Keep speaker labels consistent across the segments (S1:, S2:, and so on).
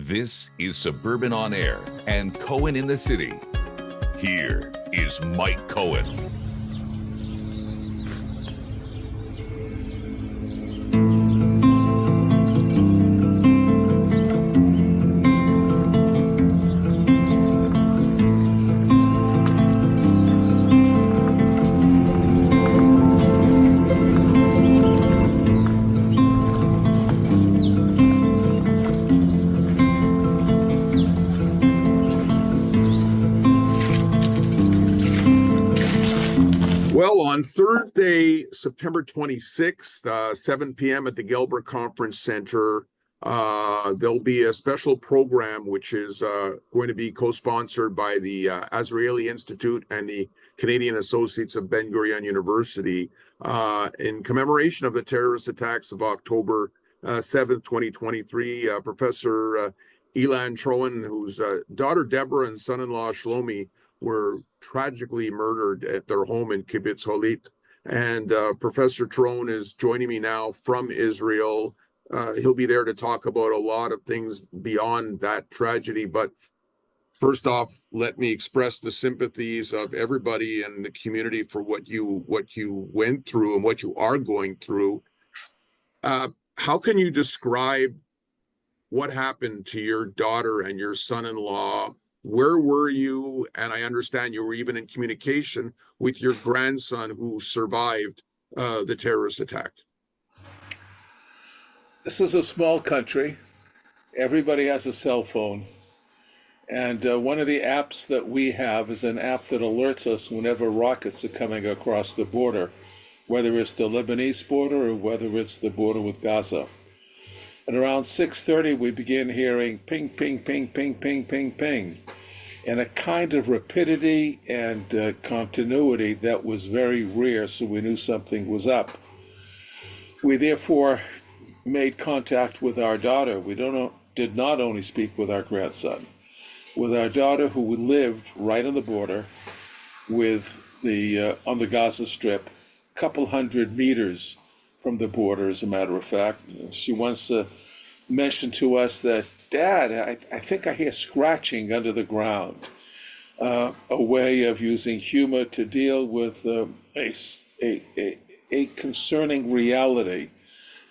S1: This is Suburban On Air and Cohen in the City. Here is Mike Cohen.
S2: On Thursday, September 26th, 7 p.m. at the Gelber Conference Centre, there'll be a special program which is going to be co-sponsored by the Azrieli Institute and the Canadian Associates of Ben-Gurion University in commemoration of the terrorist attacks of October 7th, 2023. Professor Ilan Troen, whose daughter Deborah and son-in-law Shlomi were tragically murdered at their home in Kibbutz Holit. And Professor Troen is joining me now from Israel. He'll be there to talk about a lot of things beyond that tragedy. But first off, let me express the sympathies of everybody in the community for what you went through and what you are going through. How can you describe what happened to your daughter and your son-in-law? Where were you? And I understand you were even in communication with your grandson who survived the terrorist attack.
S3: This is a small country. Everybody has a cell phone. And one of the apps that we have is an app that alerts us whenever rockets are coming across the border, whether it's the Lebanese border or whether it's the border with Gaza. And around 6:30, we began hearing ping, ping, ping, ping, ping, ping, ping, and a kind of rapidity and continuity that was very rare, so we knew something was up. We therefore made contact with our daughter. We did not only speak with our grandson, with our daughter who lived right on the border with on the Gaza Strip, a couple hundred meters from the border, as a matter of fact. She once mentioned to us that, Dad, I think I hear scratching under the ground, a way of using humor to deal with a concerning reality,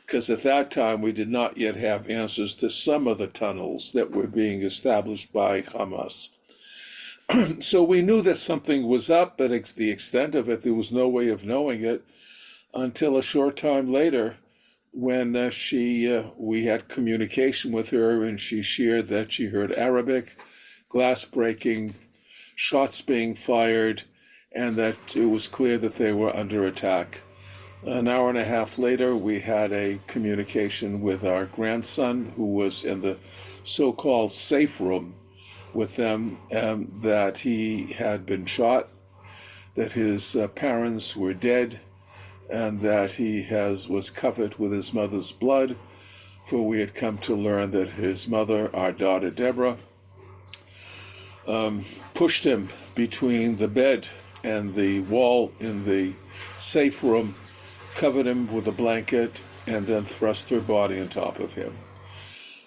S3: because at that time we did not yet have answers to some of the tunnels that were being established by Hamas. So we knew that something was up, but the extent of it, there was no way of knowing it until a short time later, when we had communication with her, and she shared that she heard Arabic, glass breaking, shots being fired, and that it was clear that they were under attack. An hour and a half later, we had a communication with our grandson, who was in the so-called safe room with them, that he had been shot, that his parents were dead, and that he was covered with his mother's blood, for we had come to learn that his mother, our daughter Deborah, pushed him between the bed and the wall in the safe room, covered him with a blanket, and then thrust her body on top of him.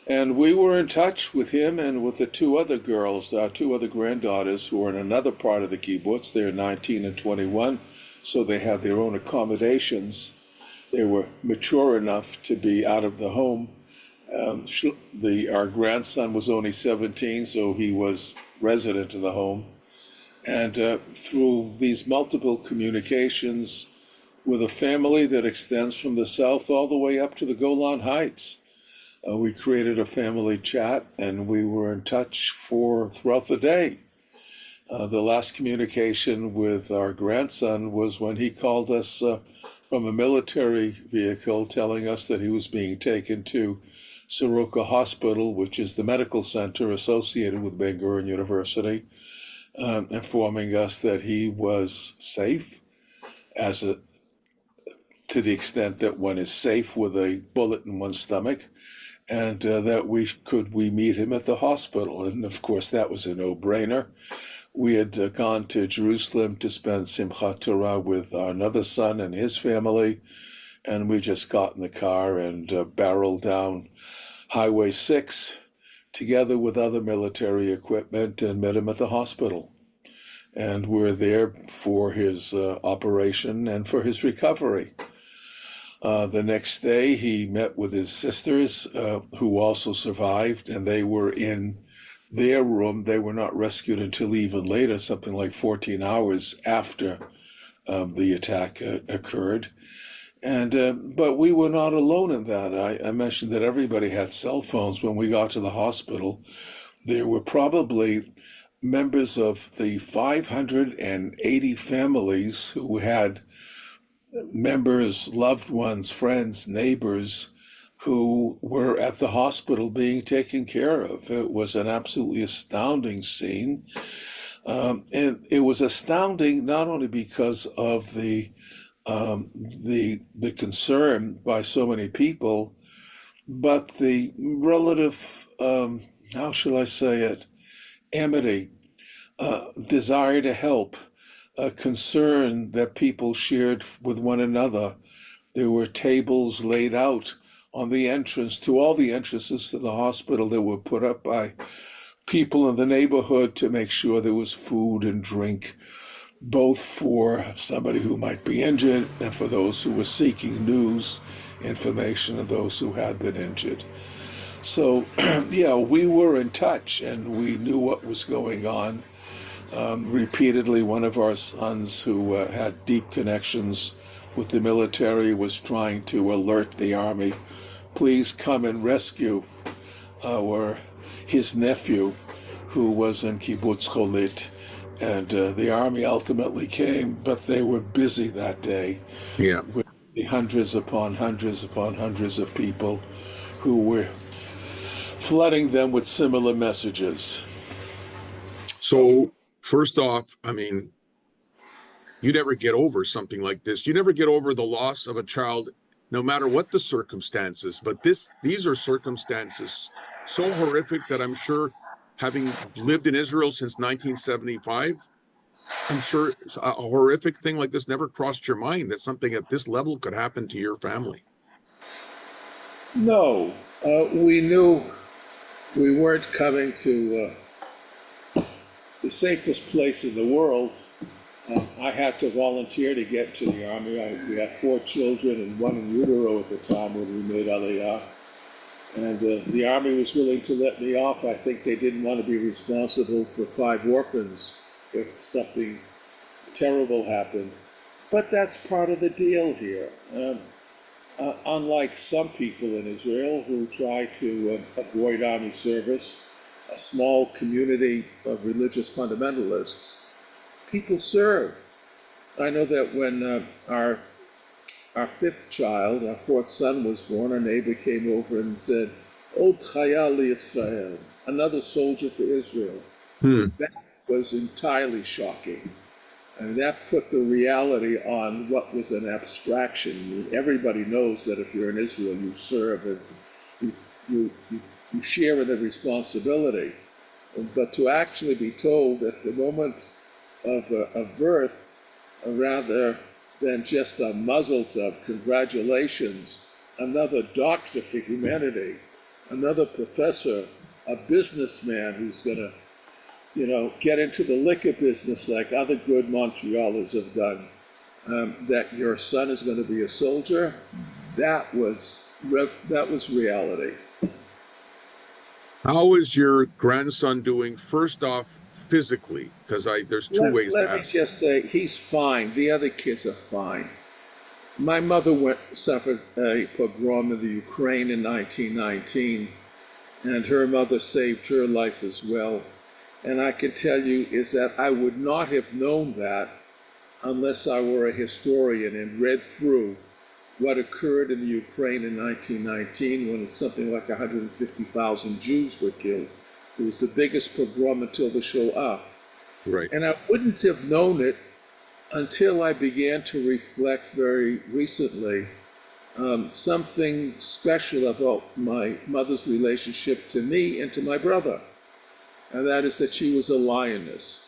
S3: And we were in touch with him and with the two other girls, our two other granddaughters, who are in another part of the kibbutz. They're 19 and 21. So they had their own accommodations. They were mature enough to be out of the home. Our grandson was only 17, so he was resident of the home. And through these multiple communications with a family that extends from the south all the way up to the Golan Heights, we created a family chat, and we were in touch throughout the day. The last communication with our grandson was when he called us from a military vehicle, telling us that he was being taken to Soroka Hospital, which is the medical center associated with Ben-Gurion University, informing us that he was safe, to the extent that one is safe with a bullet in one's stomach, and that we meet him at the hospital. And of course, that was a no-brainer. We had gone to Jerusalem to spend Simchat Torah with another son and his family, and we just got in the car and barreled down Highway 6 together with other military equipment, and met him at the hospital. And we're there for his operation and for his recovery. The next day, he met with his sisters, who also survived, and they were in their room. They were not rescued until even later, something like 14 hours after the attack occurred. And but we were not alone in that. I mentioned that everybody had cell phones when we got to the hospital. There were probably members of the 580 families who had members, loved ones, friends, neighbors who were at the hospital being taken care of. It was an absolutely astounding scene. And it was astounding not only because of the concern by so many people, but the relative, how shall I say it, amity, desire to help, a concern that people shared with one another. There were tables laid out on the entrance to all the entrances to the hospital that were put up by people in the neighborhood to make sure there was food and drink, both for somebody who might be injured and for those who were seeking news, information of those who had been injured. So, yeah, we were in touch and we knew what was going on. Repeatedly, one of our sons who had deep connections with the military was trying to alert the army, please come and rescue his nephew who was in Kibbutz Holit. And the army ultimately came, but they were busy that day.
S2: Yeah.
S3: With hundreds upon hundreds upon hundreds of people who were flooding them with similar messages.
S2: So first off, I mean, you never get over something like this. You never get over the loss of a child, no matter what the circumstances. But these are circumstances so horrific that I'm sure, having lived in Israel since 1975, I'm sure a horrific thing like this never crossed your mind that something at this level could happen to your family.
S3: No, we knew we weren't coming to the safest place in the world. I had to volunteer to get to the army. We had 4 children and 1 in utero at the time when we made Aliyah. And the army was willing to let me off. I think they didn't want to be responsible for 5 orphans if something terrible happened. But that's part of the deal here. Unlike some people in Israel who try to avoid army service, a small community of religious fundamentalists, people serve. I know that when our 5th child, our 4th son was born, our neighbor came over and said, Od Chayal Yisrael, another soldier for Israel. That was entirely shocking. And that put the reality on what was an abstraction. I mean, everybody knows that if you're in Israel, you serve and you share in the responsibility. But to actually be told at the moment of birth, rather than just a mazel tov, congratulations, another doctor for humanity, another professor, a businessman who's going to, get into the liquor business like other good Montrealers have done, that your son is going to be a soldier, that was reality.
S2: How is your grandson doing, first off, physically? Because there's two ways to ask.
S3: Let me just say, he's fine. The other kids are fine. My mother suffered a pogrom in the Ukraine in 1919, and her mother saved her life as well. And I can tell you is that I would not have known that unless I were a historian and read through what occurred in the Ukraine in 1919 when something like 150,000 Jews were killed. It was the biggest pogrom until the Shoah.
S2: Right.
S3: And I wouldn't have known it until I began to reflect very recently something special about my mother's relationship to me and to my brother. And that is that she was a lioness.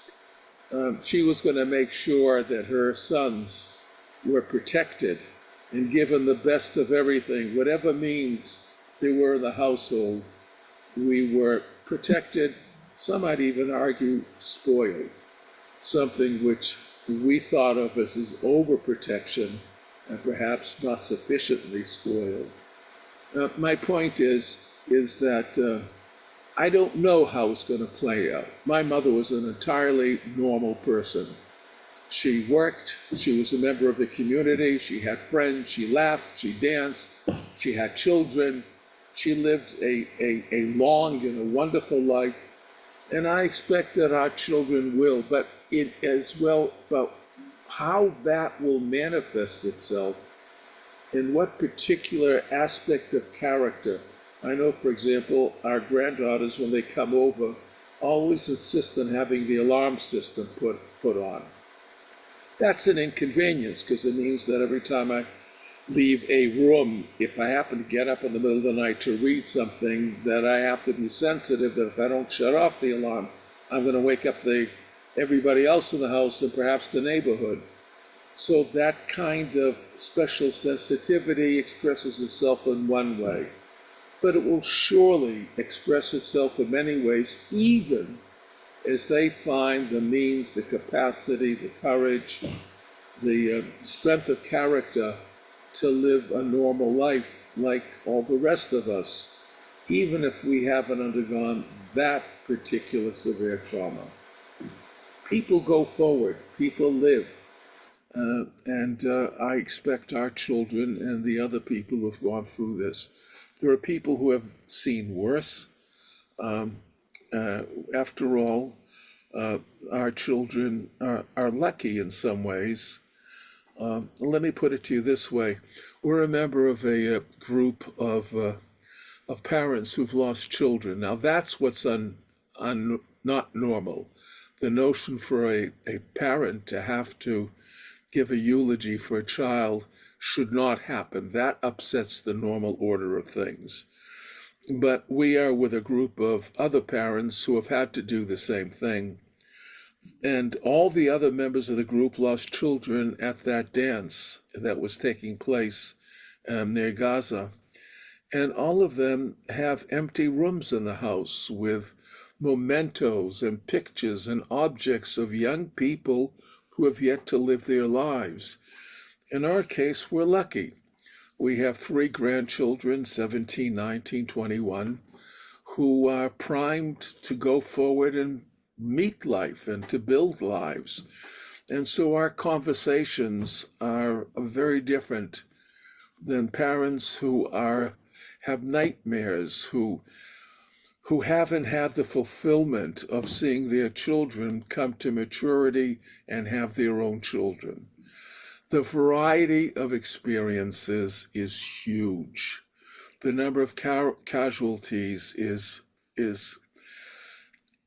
S3: She was going to make sure that her sons were protected and given the best of everything, whatever means they were in the household. we were protected, some might even argue spoiled, something which we thought of as overprotection and perhaps not sufficiently spoiled. My point is that I don't know how it's going to play out. My mother was an entirely normal person. She worked, she was a member of the community, she had friends, she laughed, she danced, she had children, she lived a long and a wonderful life. And I expect that our children will, but it as well, but how that will manifest itself, in what particular aspect of character. I know, for example, our granddaughters, when they come over, always insist on having the alarm system put on. That's an inconvenience, because it means that every time I leave a room, if I happen to get up in the middle of the night to read something, that I have to be sensitive that if I don't shut off the alarm, I'm going to wake up everybody else in the house and perhaps the neighborhood. So that kind of special sensitivity expresses itself in one way, but it will surely express itself in many ways, even as they find the means, the capacity, the courage, the strength of character to live a normal life like all the rest of us, even if we haven't undergone that particular severe trauma. People go forward, people live, and I expect our children and the other people who have gone through this. There are people who have seen worse. After all, our children are lucky in some ways. Let me put it to you this way. We're a member of a group of parents who've lost children. Now that's what's not normal. The notion for a parent to have to give a eulogy for a child should not happen. That upsets the normal order of things. But we are with a group of other parents who have had to do the same thing. And all the other members of the group lost children at that dance that was taking place near Gaza. And all of them have empty rooms in the house with mementos and pictures and objects of young people who have yet to live their lives. In our case, we're lucky. We have 3 grandchildren, 17, 19, 21, who are primed to go forward and meet life and to build lives. And so our conversations are very different than parents who have nightmares, who haven't had the fulfillment of seeing their children come to maturity and have their own children. The variety of experiences is huge. The number of casualties is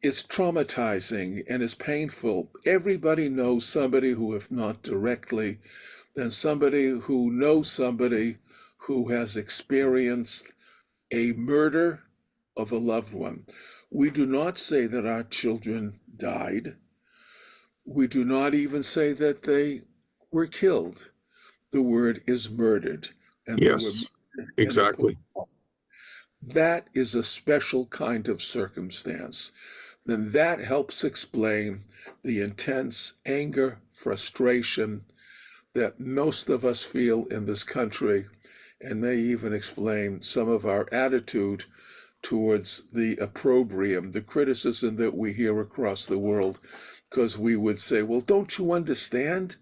S3: traumatizing and is painful. Everybody knows somebody who, if not directly, then somebody who knows somebody who has experienced a murder of a loved one. We do not say that our children died. We do not even say that they were killed. The word is murdered. And
S2: yes, exactly.
S3: That is a special kind of circumstance. Then that helps explain the intense anger, frustration that most of us feel in this country, and may even explain some of our attitude towards the opprobrium, the criticism that we hear across the world, because we would say, well, don't you understand?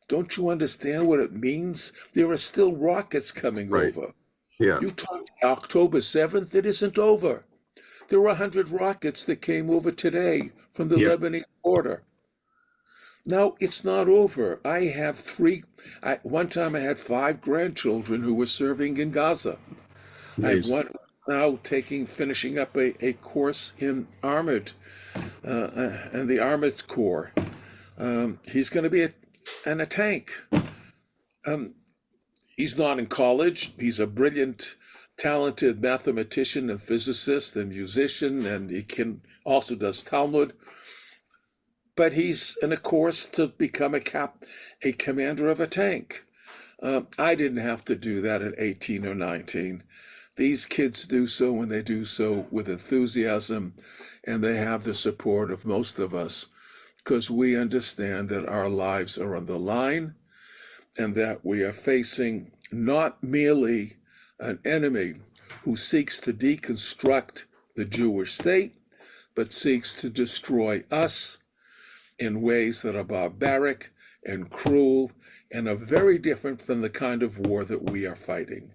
S3: Don't you understand what it means? There are still rockets coming over.
S2: Yeah.
S3: You talked October 7th, it isn't over. There were 100 rockets that came over today from the Lebanese border. Now, it's not over. I have one time I had 5 grandchildren who were serving in Gaza. Nice. I have one now finishing up a course in armored, and the Armored Corps. He's going to be in a tank. He's not in college. He's a brilliant, talented mathematician and physicist and musician, and he also does Talmud. But he's in a course to become a commander of a tank. I didn't have to do that at 18 or 19. These kids do so when they do so with enthusiasm, and they have the support of most of us because we understand that our lives are on the line and that we are facing not merely an enemy who seeks to deconstruct the Jewish state, but seeks to destroy us in ways that are barbaric and cruel and are very different from the kind of war that we are fighting.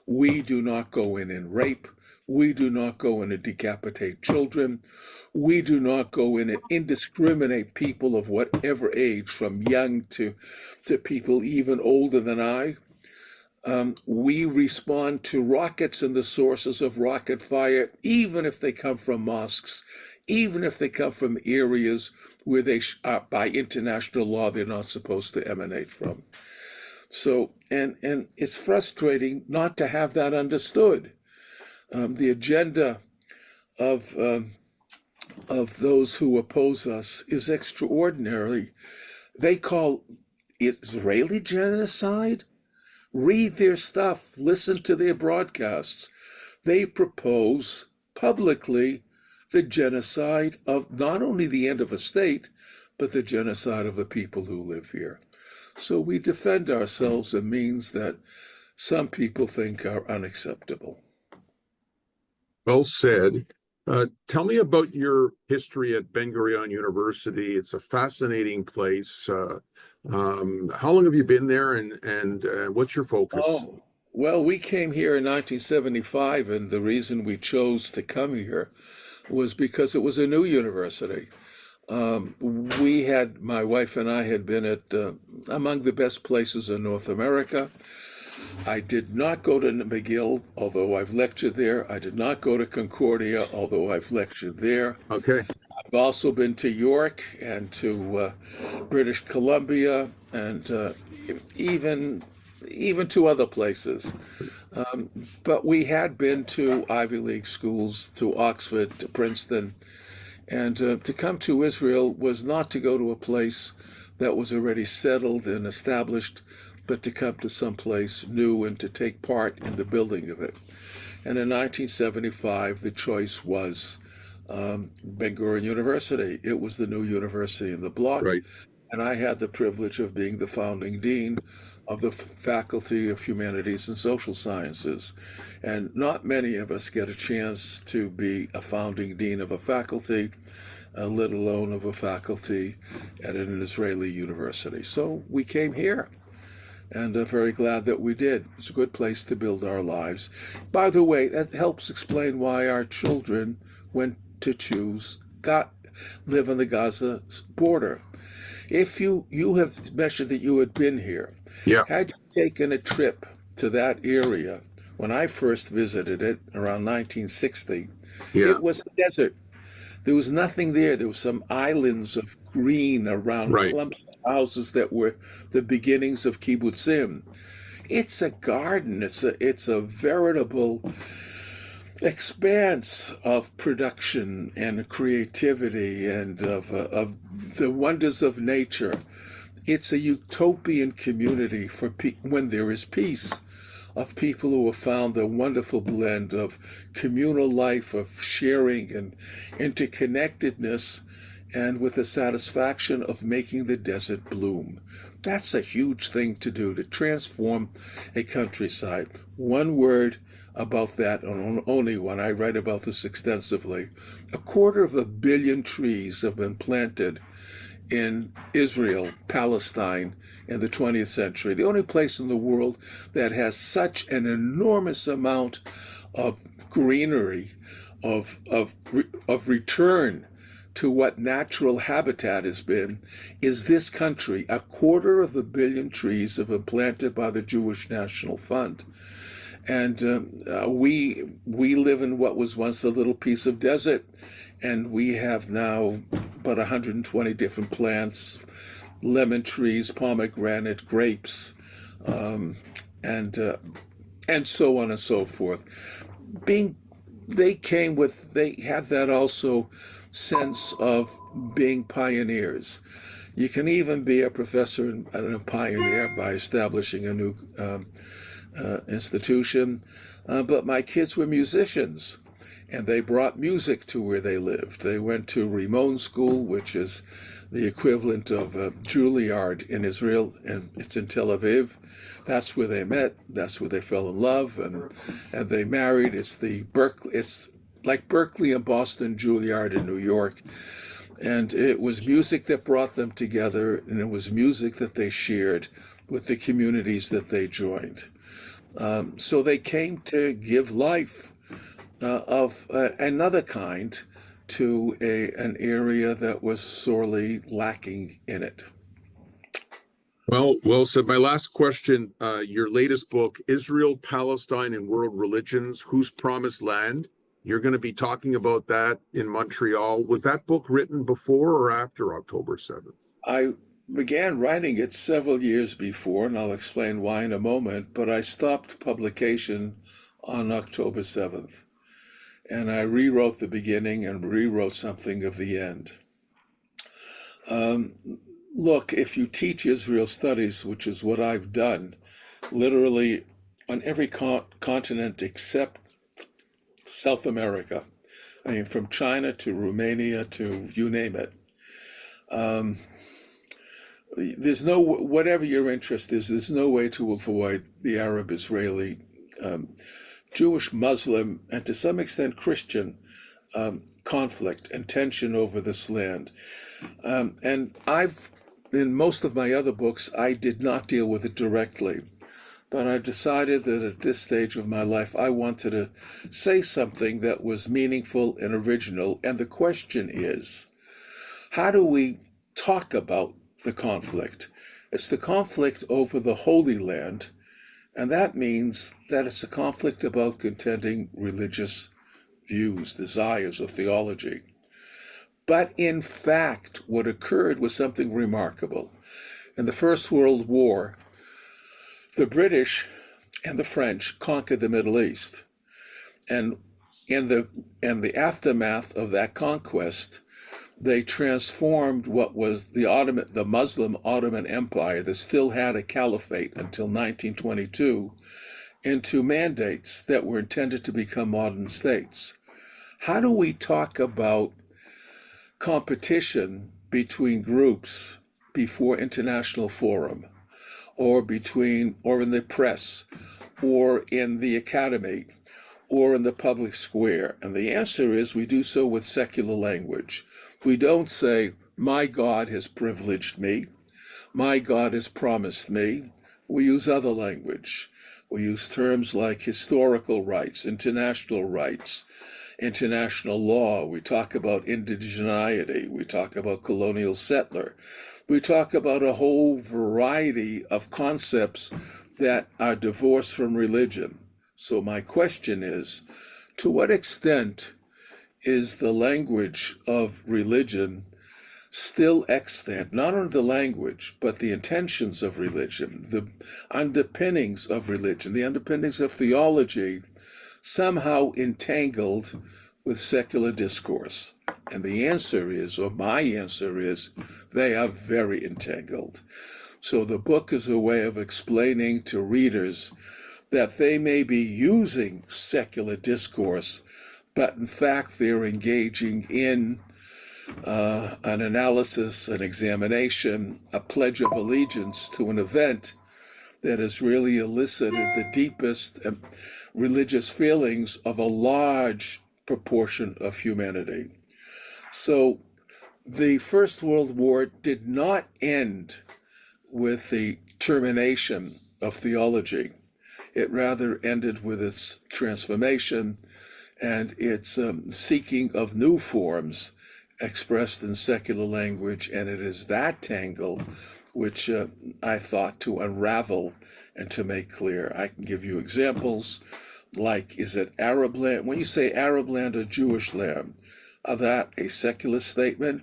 S3: We do not go in and rape. We do not go in and decapitate children. We do not go in and indiscriminate people of whatever age, from young to people even older than I. We respond to rockets and the sources of rocket fire, even if they come from mosques, even if they come from areas where they by international law, they're not supposed to emanate from. So, and it's frustrating not to have that understood. The agenda of those who oppose us is extraordinary. They call it Israeli genocide. Read their stuff, listen to their broadcasts. They propose publicly the genocide of not only the end of a state, but the genocide of the people who live here. So we defend ourselves in means that some people think are unacceptable.
S2: Well said. Tell me about your history at Ben-Gurion University. It's a fascinating place. How long have you been there, and what's your focus?
S3: Oh, well, we came here in 1975, and the reason we chose to come here was because it was a new university. My wife and I had been at among the best places in North America. I did not go to McGill, although I've lectured there. I did not go to Concordia, although I've lectured there.
S2: Okay.
S3: I've also been to York and to British Columbia, and even to other places. But we had been to Ivy League schools, to Oxford, to Princeton, and to come to Israel was not to go to a place that was already settled and established, but to come to some place new and to take part in the building of it. And in 1975, the choice was Ben-Gurion University. It was the new university in the block.
S2: Right.
S3: And I had the privilege of being the founding dean of the Faculty of Humanities and Social Sciences. And not many of us get a chance to be a founding dean of a faculty, let alone of a faculty at an Israeli university. So we came here, and very glad that we did. It's a good place to build our lives. By the way, that helps explain why our children went to live on the Gaza border. If you have mentioned that you had been here,
S2: Yeah.
S3: had you taken a trip to that area when I first visited it around 1960,
S2: Yeah.
S3: it was a desert. There was nothing there. There were some islands of green around
S2: Right.
S3: clumps of houses that were the beginnings of kibbutzim. It's a garden. It's a veritable expanse of production and creativity and of the wonders of nature. It's a utopian community for when there is peace, of people who have found the wonderful blend of communal life, of sharing and interconnectedness, and with the satisfaction of making the desert bloom. That's a huge thing to do, to transform a countryside. One word about that, and only one. I write about this extensively. 250 million trees have been planted in Israel, Palestine, in the 20th century. The only place in the world that has such an enormous amount of greenery, of return to what natural habitat has been, is this country. 250 million trees have been planted by the Jewish National Fund. And we live in what was once a little piece of desert, and we have now about 120 different plants, lemon trees, pomegranate, grapes, and so on and so forth. They had that also sense of being pioneers. You can even be a professor and a pioneer by establishing a new institution. But my kids were musicians, and they brought music to where they lived. They went to Rimon School, which is the equivalent of Juilliard in Israel, and it's in Tel Aviv. That's where they met. That's where they fell in love, and they married. It's like Berkeley in Boston, Juilliard in New York. And it was music that brought them together, and it was music that they shared with the communities that they joined. So they came to give life of another kind to an area that was sorely lacking in it.
S2: Well said. My last question, your latest book, Israel, Palestine, and World Religions, Whose Promised Land? You're going to be talking about that in Montreal. Was that book written before or after October 7th?
S3: I began writing it several years before, and I'll explain why in a moment, but I stopped publication on October 7th. And I rewrote the beginning and rewrote something of the end. Look, if you teach Israel studies, which is what I've done, literally on every continent except South America, I mean, from China to Romania to you name it, there's no, whatever your interest is, there's no way to avoid the Arab-Israeli, Jewish, Muslim, and to some extent Christian conflict and tension over this land. And in most of my other books, I did not deal with it directly. But I decided that at this stage of my life, I wanted to say something that was meaningful and original. And the question is, how do we talk about the conflict? It's the conflict over the Holy Land, and that means that it's a conflict about contending religious views, desires, or theology. But in fact, what occurred was something remarkable. In the First World War, the British and the French conquered the Middle East. And in the aftermath of that conquest, they transformed what was the Muslim Ottoman Empire that still had a caliphate until 1922 into mandates that were intended to become modern states. How do we talk about competition between groups before international forum, or in the press, or in the academy, or in the public square? And the answer is we do so with secular language. We don't say, my God has privileged me, my God has promised me. We use other language. We use terms like historical rights, international law. We talk about indigeneity. We talk about colonial settler. We talk about a whole variety of concepts that are divorced from religion. So my question is, to what extent is the language of religion still extant? Not only the language, but the intentions of religion, the underpinnings of religion, the underpinnings of theology, somehow entangled with secular discourse? And the answer is, or my answer is, they are very entangled. So the book is a way of explaining to readers that they may be using secular discourse, but in fact they're engaging in an analysis, an examination, a pledge of allegiance to an event that has really elicited the deepest religious feelings of a large proportion of humanity. So the First World War did not end with the termination of theology. It rather ended with its transformation and its seeking of new forms expressed in secular language, and it is that tangle which I thought to unravel and to make clear. I can give you examples like, is it Arab land? When you say Arab land or Jewish land, is that a secular statement?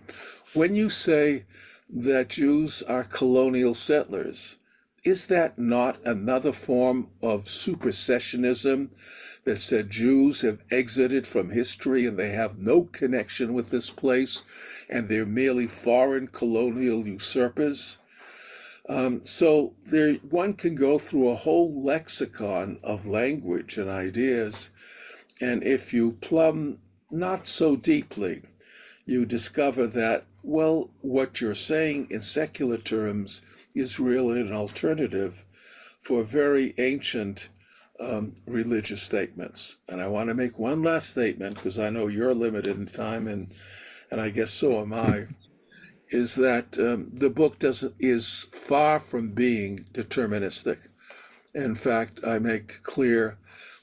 S3: When you say that Jews are colonial settlers, is that not another form of supersessionism that said Jews have exited from history and they have no connection with this place and they're merely foreign colonial usurpers? So there, one can go through a whole lexicon of language and ideas, and if you plumb not so deeply, you discover that, well, what you're saying in secular terms is really an alternative for very ancient religious statements. And I want to make one last statement, because I know you're limited in time, and I guess so am I, is that the book is far from being deterministic. In fact, I make clear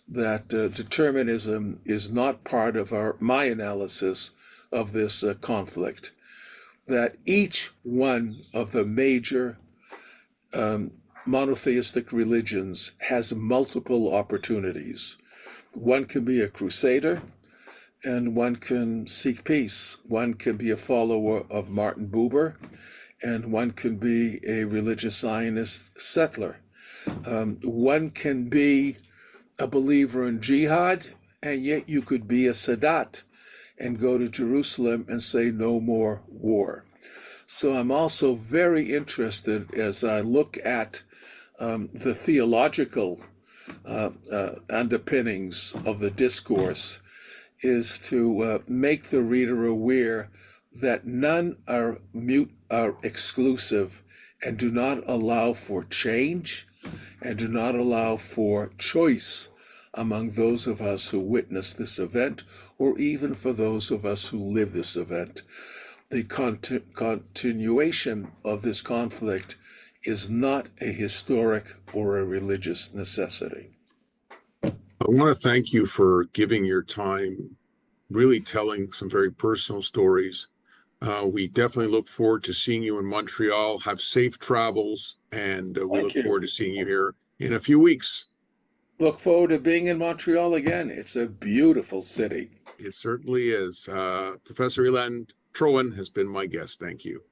S3: that determinism is not part of my analysis of this conflict, that each one of the major monotheistic religions has multiple opportunities. One can be a crusader, and one can seek peace. One can be a follower of Martin Buber, and one can be a religious Zionist settler. One can be a believer in jihad, and yet you could be a Sadat and go to Jerusalem and say no more war. So I'm also very interested, as I look at the theological underpinnings of the discourse, is to make the reader aware that none are exclusive, and do not allow for change, and do not allow for choice among those of us who witness this event, or even for those of us who live this event. The continuation of this conflict is not a historic or a religious necessity.
S2: I want to thank you for giving your time, really telling some very personal stories. We definitely look forward to seeing you in Montreal. Have safe travels, and we look forward to seeing you here in a few weeks.
S3: Look forward to being in Montreal again. It's a beautiful city.
S2: It certainly is. Professor Ilan Troen has been my guest. Thank you.